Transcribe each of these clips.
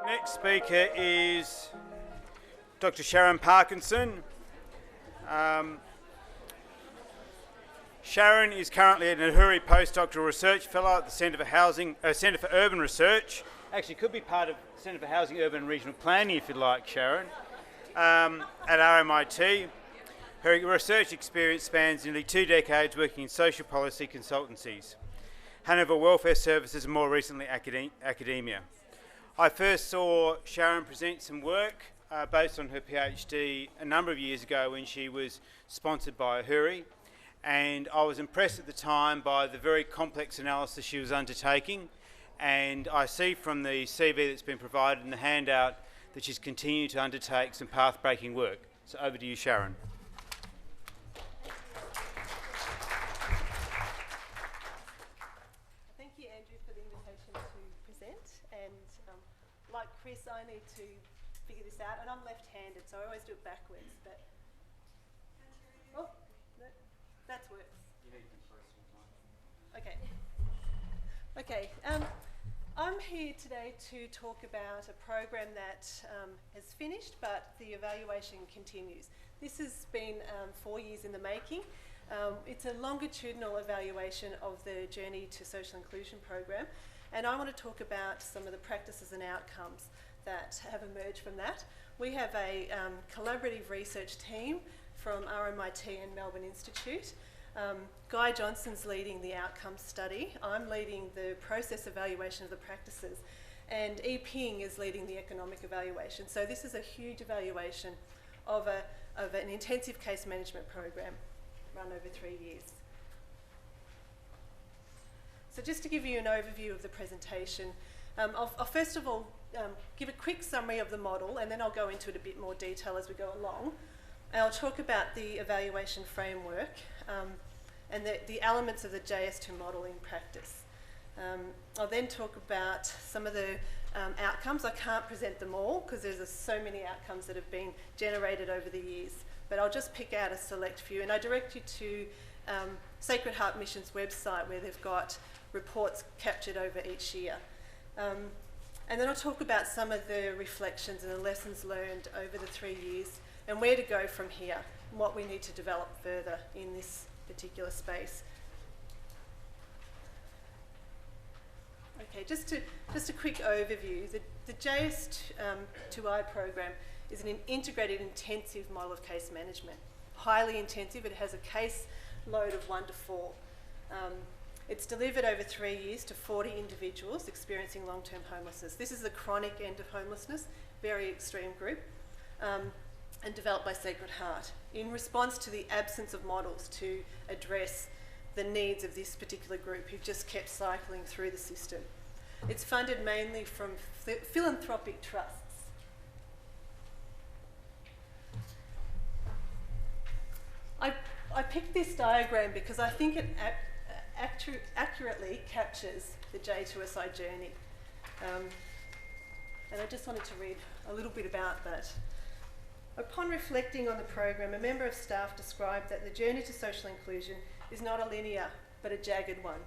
Next speaker is Dr. Sharon Parkinson. Sharon is currently an Uhuru postdoctoral research fellow at the Centre for Urban Research. Actually, could be part of the Centre for Housing, Urban and Regional Planning, if you'd like, Sharon, at RMIT. Her research experience spans nearly 2 decades working in social policy consultancies, Hanover Welfare Services, and more recently academia. I first saw Sharon present some work based on her PhD a number of years ago when she was sponsored by Uhuru, and I was impressed at the time by the very complex analysis she was undertaking, and I see from the CV that's been provided in the handout that she's continued to undertake some path-breaking work. So over to you, Sharon. Thank you, Andrew, for the invitation to present. And like Chris, I need to figure this out, and I'm left-handed, so I always do it backwards. But oh, no, that's worse. Okay. Okay. I'm here today to talk about a program that has finished, but the evaluation continues. This has been 4 years in the making. It's a longitudinal evaluation of the Journey to Social Inclusion program, and I want to talk about some of the practices and outcomes that have emerged from that. We have a collaborative research team from RMIT and Melbourne Institute. Guy Johnson's leading the outcomes study. I'm leading the process evaluation of the practices, and E. Ping is leading the economic evaluation. So this is a huge evaluation of an intensive case management program run over 3 years. So just to give you an overview of the presentation, I'll first of all give a quick summary of the model, and then I'll go into it a bit more detail as we go along. And I'll talk about the evaluation framework and the elements of the JS2 model in practice. I'll then talk about some of the outcomes. I can't present them all because there's so many outcomes that have been generated over the years, but I'll just pick out a select few, and I direct you to Sacred Heart Mission's website where they've got reports captured over each year. And then I'll talk about some of the reflections and the lessons learned over the 3 years and where to go from here, and what we need to develop further in this particular space. Okay, just a quick overview. The JS2I program is an integrated intensive model of case management. Highly intensive. It has a case load of 1 to 4. It's delivered over 3 years to 40 individuals experiencing long-term homelessness. This is the chronic end of homelessness, very extreme group, and developed by Sacred Heart in response to the absence of models to address the needs of this particular group who just kept cycling through the system. It's funded mainly from philanthropic trusts. I picked this diagram because I think it accurately captures the J2SI journey. And I just wanted to read a little bit about that. Upon reflecting on the program, a member of staff described that the journey to social inclusion is not a linear, but a jagged one.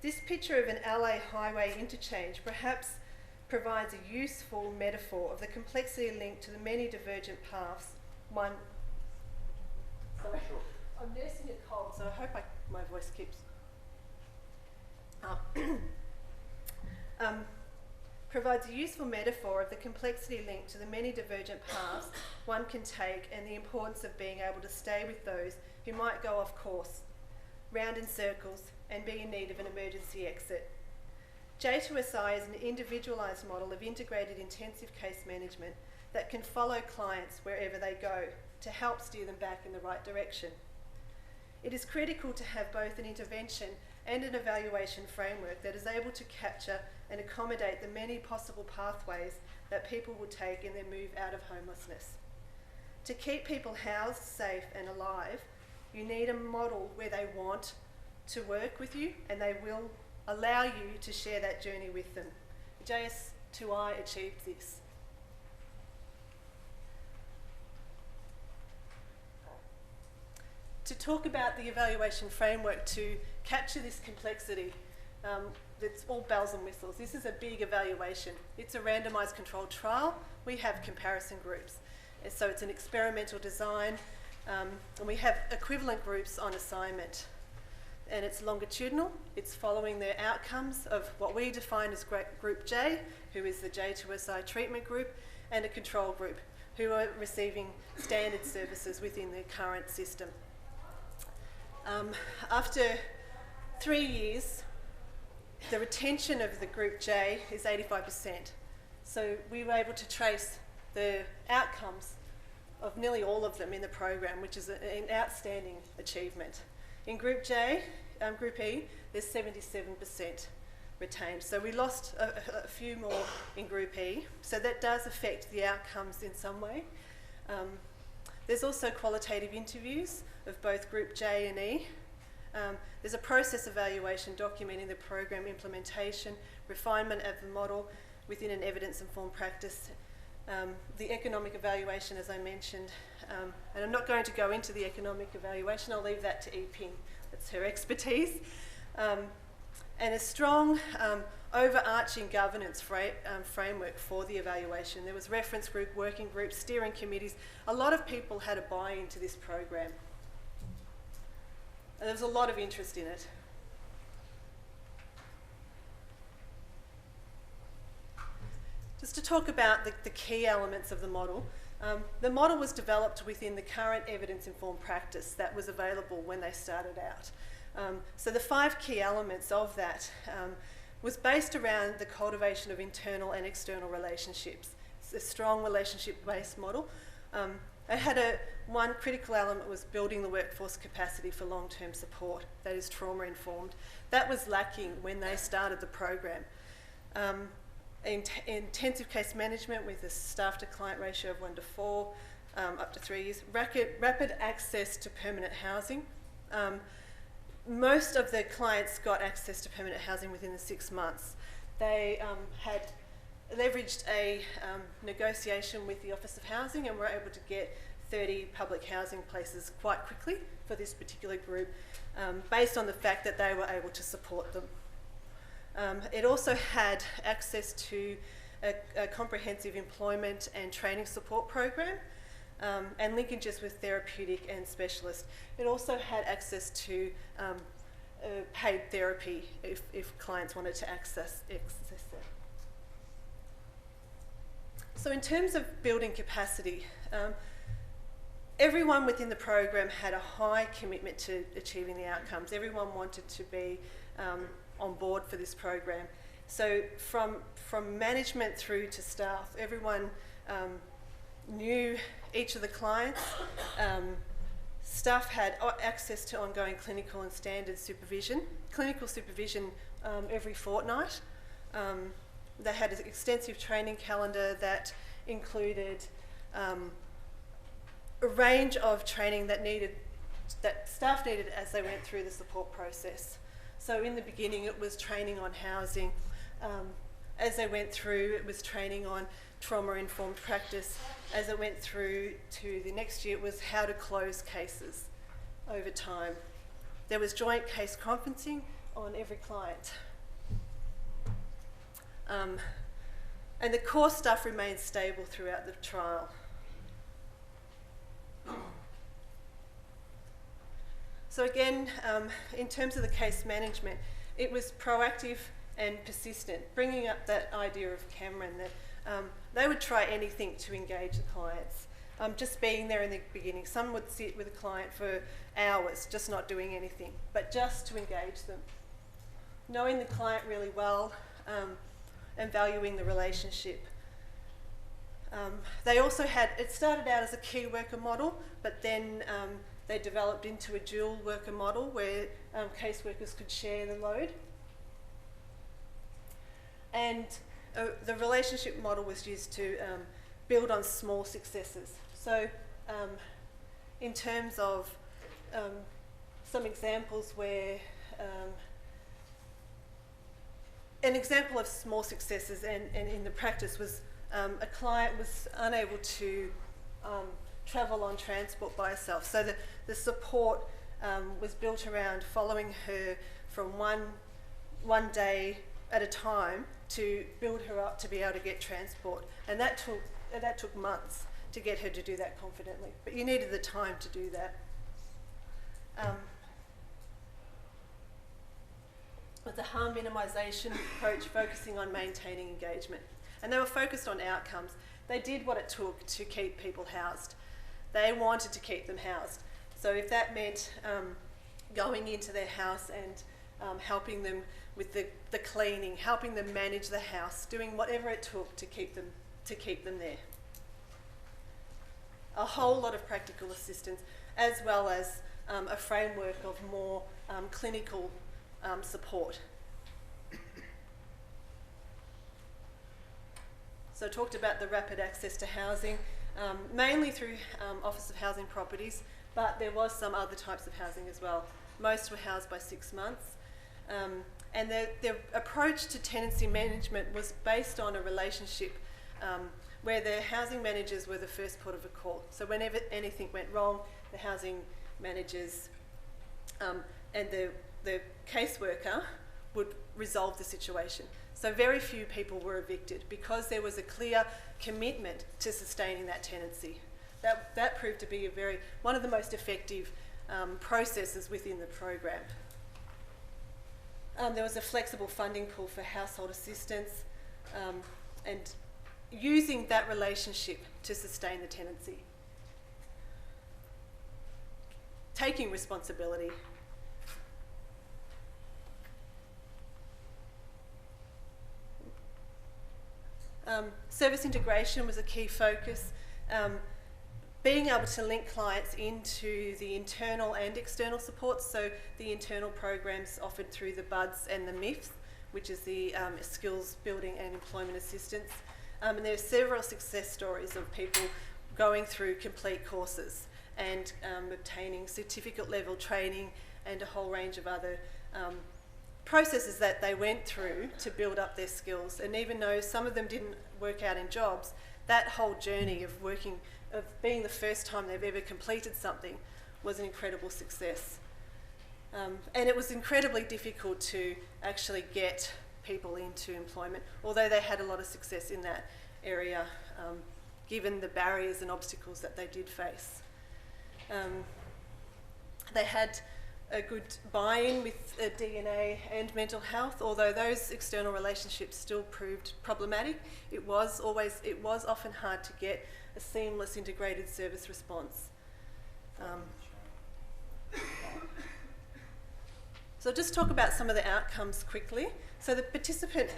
This picture of an LA highway interchange perhaps provides a useful metaphor of the complexity linked to the many divergent paths Sorry, I'm nursing a cold, so I hope my voice keeps provides a useful metaphor of the complexity linked to the many divergent paths one can take and the importance of being able to stay with those who might go off course, round in circles, and be in need of an emergency exit. J2SI is an individualised model of integrated intensive case management that can follow clients wherever they go to help steer them back in the right direction. It is critical to have both an intervention and an evaluation framework that is able to capture and accommodate the many possible pathways that people will take in their move out of homelessness. To keep people housed, safe and alive, you need a model where they want to work with you and they will allow you to share that journey with them. JS2I achieved this. To talk about the evaluation framework to capture this complexity, it's all bells and whistles. This is a big evaluation. It's a randomised controlled trial. We have comparison groups. And so it's an experimental design, and we have equivalent groups on assignment. And it's longitudinal. It's following the outcomes of what we define as Group J, who is the J2SI treatment group, and a control group, who are receiving standard services within the current system. After 3 years, the retention of the Group J is 85%. So we were able to trace the outcomes of nearly all of them in the program, which is an outstanding achievement. In Group J, Group E, there's 77% retained. So we lost a few more in Group E. So that does affect the outcomes in some way. There's also qualitative interviews of both Group J and E. There's a process evaluation documenting the program implementation, refinement of the model within an evidence-informed practice. The economic evaluation, as I mentioned, and I'm not going to go into the economic evaluation, I'll leave that to Ping. That's her expertise. And a strong overarching governance framework for the evaluation. There was reference group, working groups, steering committees. A lot of people had a buy-in to this program. And there was a lot of interest in it. Just to talk about the key elements of the model. The model was developed within the current evidence-informed practice that was available when they started out. So the 5 key elements of that was based around the cultivation of internal and external relationships. It's a strong relationship-based model. It had one critical element was building the workforce capacity for long-term support, that is trauma-informed. That was lacking when they started the program. Intensive case management with a staff-to-client ratio of 1:4, up to 3 years. Rapid access to permanent housing. Most of the clients got access to permanent housing within the 6 months. They had leveraged a negotiation with the Office of Housing and were able to get 30 public housing places quite quickly for this particular group, based on the fact that they were able to support them. It also had access to a comprehensive employment and training support program, and linkages with therapeutic and specialist. It also had access to paid therapy if clients wanted to access it. So in terms of building capacity, everyone within the program had a high commitment to achieving the outcomes. Everyone wanted to be on board for this program. So from management through to staff, everyone knew each of the clients. Staff had access to ongoing clinical and standard supervision. Clinical supervision every fortnight. They had an extensive training calendar that included a range of training that staff needed as they went through the support process. So in the beginning it was training on housing. As they went through, it was training on trauma-informed practice. As it went through to the next year, it was how to close cases over time. There was joint case conferencing on every client. And the core stuff remained stable throughout the trial. So again, in terms of the case management, it was proactive and persistent, bringing up that idea of Cameron that they would try anything to engage the clients. Just being there in the beginning. Some would sit with a client for hours, just not doing anything, but just to engage them. Knowing the client really well and valuing the relationship. They also had, it started out as a key worker model, but then they developed into a dual worker model where caseworkers could share the load. And the relationship model was used to build on small successes. So in terms of some examples where an example of small successes and in the practice was a client was unable to travel on transport by herself. So the support was built around following her from one day at a time to build her up to be able to get transport. And that took months to get her to do that confidently. But you needed the time to do that. With the harm minimisation approach focusing on maintaining engagement. And they were focused on outcomes. They did what it took to keep people housed. They wanted to keep them housed. So if that meant going into their house and helping them with the cleaning, helping them manage the house, doing whatever it took to keep them there. A whole lot of practical assistance, as well as a framework of more clinical support. So I talked about the rapid access to housing, mainly through Office of Housing Properties, but there was some other types of housing as well. Most were housed by 6 months. And their approach to tenancy management was based on a relationship where the housing managers were the first port of a call. So whenever anything went wrong, the housing managers and the caseworker would resolve the situation. So very few people were evicted because there was a clear commitment to sustaining that tenancy. That proved to be one of the most effective processes within the program. There was a flexible funding pool for household assistance and using that relationship to sustain the tenancy. Taking responsibility. Service integration was a key focus. Being able to link clients into the internal and external supports, so the internal programs offered through the BUDS and the MIFs, which is the Skills Building and Employment Assistance. And there are several success stories of people going through complete courses and obtaining certificate level training and a whole range of other processes that they went through to build up their skills. And even though some of them didn't work out in jobs, that whole journey of being the first time they've ever completed something was an incredible success. And it was incredibly difficult to actually get people into employment, although they had a lot of success in that area, given the barriers and obstacles that they did face. They had a good buy-in with DNA and mental health, although those external relationships still proved problematic. It was often hard to get a seamless integrated service response. So I'll just talk about some of the outcomes quickly. So the participant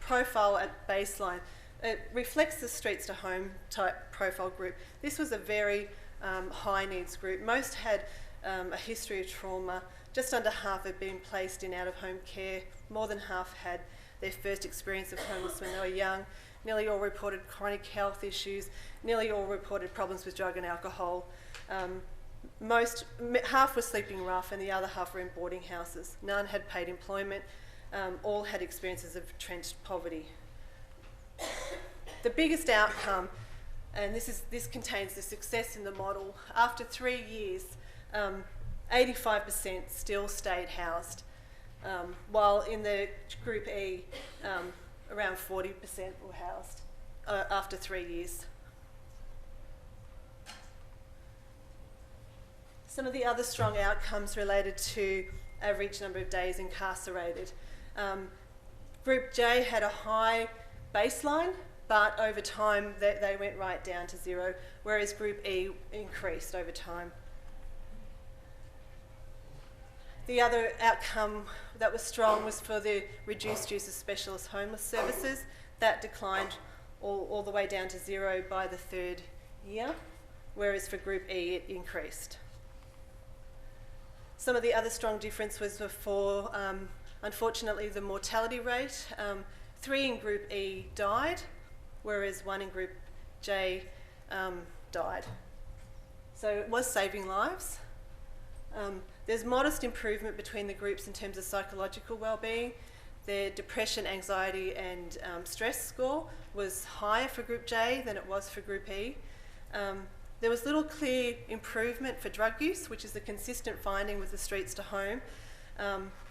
profile at baseline, it reflects the Streets to Home type profile group. This was a very high needs group. Most had a history of trauma. Just under half had been placed in out-of-home care. More than half had their first experience of homelessness when they were young. Nearly all reported chronic health issues. Nearly all reported problems with drug and alcohol. Half were sleeping rough and the other half were in boarding houses. None had paid employment. All had experiences of entrenched poverty. The biggest outcome, and this contains the success in the model, after 3 years, 85% still stayed housed, while in the Group E, around 40% were housed after 3 years. Some of the other strong outcomes related to average number of days incarcerated. Group J had a high baseline, but over time they went right down to 0, whereas Group E increased over time. The other outcome that was strong was for the reduced use of specialist homeless services. That declined all the way down to 0 by the 3rd year, whereas for Group E it increased. Some of the other strong difference was for, unfortunately, the mortality rate. 3 in Group E died, whereas 1 in Group J died. So it was saving lives. There's modest improvement between the groups in terms of psychological well-being. Their depression, anxiety and stress score was higher for Group J than it was for Group E. There was little clear improvement for drug use, which is a consistent finding with the Streets to Home.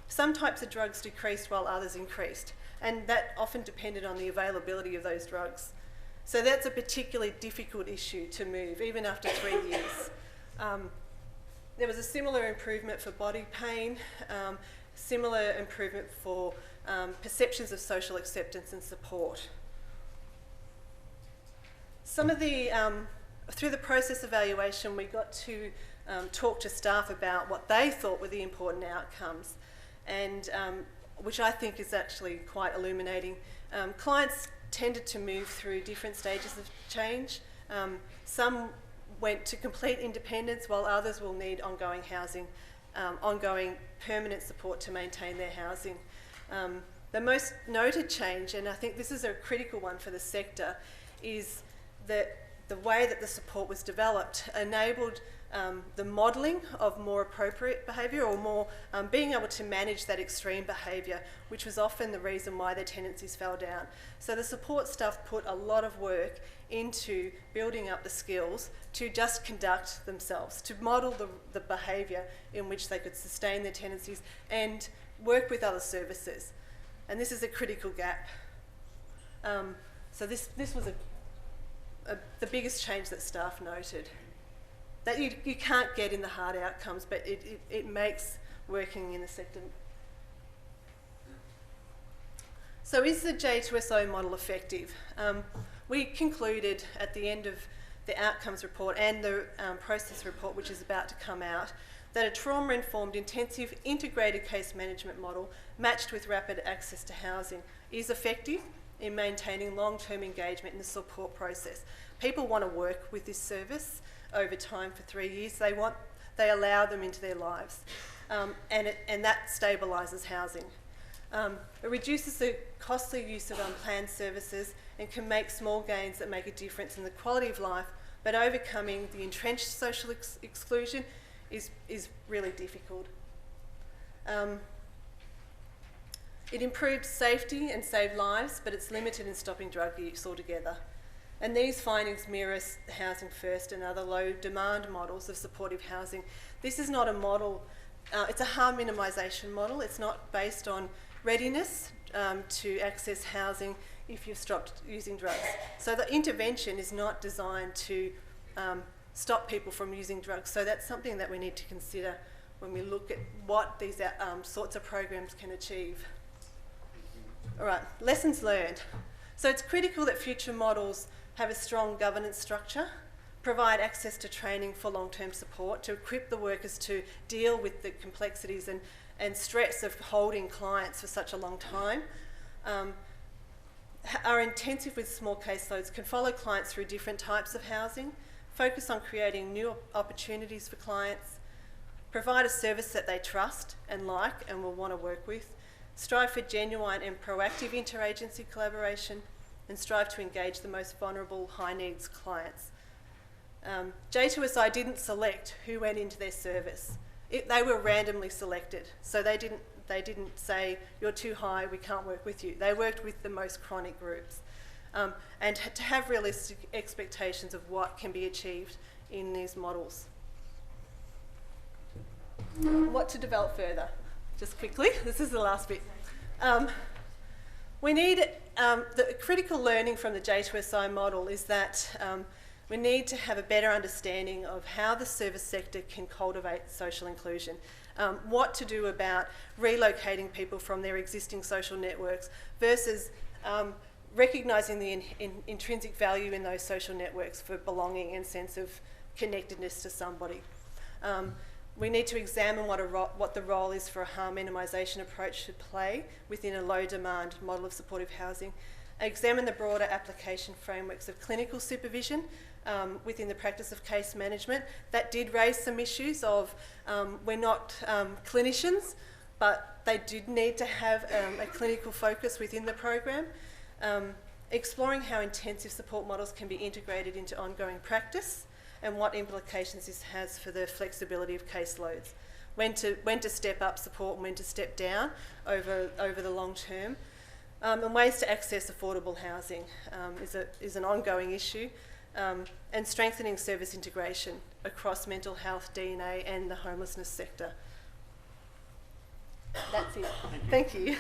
Some types of drugs decreased while others increased. and that often depended on the availability of those drugs. So that's a particularly difficult issue to move, even after 3 years. There was a similar improvement for body pain, similar improvement for perceptions of social acceptance and support. Some of the, through the process evaluation, we got to talk to staff about what they thought were the important outcomes, and which I think is actually quite illuminating. Clients tended to move through different stages of change. Some went to complete independence, while others will need ongoing housing, ongoing permanent support to maintain their housing. The most noted change, and I think this is a critical one for the sector, is that the way that the support was developed enabled the modelling of more appropriate behaviour, or more being able to manage that extreme behaviour, which was often the reason why their tenancies fell down. So the support staff put a lot of work into building up the skills to just conduct themselves, to model the behaviour in which they could sustain their tenancies and work with other services. And this is a critical gap. So this was the biggest change that staff noted. That you can't get in the hard outcomes, but it makes working in the sector. So is the J2SO model effective? We concluded at the end of the outcomes report and the process report, which is about to come out, that a trauma-informed, intensive, integrated case management model matched with rapid access to housing is effective in maintaining long-term engagement in the support process. People want to work with this service over time for 3 years. They allow them into their lives, and that stabilises housing. It reduces the costly use of unplanned services and can make small gains that make a difference in the quality of life, but overcoming the entrenched social exclusion is really difficult. It improved safety and saved lives, but it's limited in stopping drug use altogether. And these findings mirror Housing First and other low demand models of supportive housing. This is not a model, it's a harm minimisation model. It's not based on readiness to access housing if you've stopped using drugs. So the intervention is not designed to stop people from using drugs. So that's something that we need to consider when we look at what these sorts of programs can achieve. All right, lessons learned. So it's critical that future models have a strong governance structure, provide access to training for long-term support, to equip the workers to deal with the complexities and stress of holding clients for such a long time, are intensive with small caseloads, can follow clients through different types of housing, focus on creating new opportunities for clients, provide a service that they trust and like and will want to work with, strive for genuine and proactive interagency collaboration, and strive to engage the most vulnerable, high-needs clients. J2SI didn't select who went into their service. They were randomly selected, so they didn't say, you're too high, we can't work with you. They worked with the most chronic groups. And to have realistic expectations of what can be achieved in these models. What to develop further? Just quickly, this is the last bit. We need, the critical learning from the J2SI model is that we need to have a better understanding of how the service sector can cultivate social inclusion, what to do about relocating people from their existing social networks versus recognising the intrinsic value in those social networks for belonging and sense of connectedness to somebody. We need to examine what the role is for a harm minimisation approach should play within a low demand model of supportive housing. Examine the broader application frameworks of clinical supervision within the practice of case management. That did raise some issues of we're not clinicians, but they did need to have a clinical focus within the program. Exploring how intensive support models can be integrated into ongoing practice, and what implications this has for the flexibility of caseloads. When to step up support and when to step down over the long term. And ways to access affordable housing is an ongoing issue. And strengthening service integration across mental health, DNA and the homelessness sector. That's it. Thank you.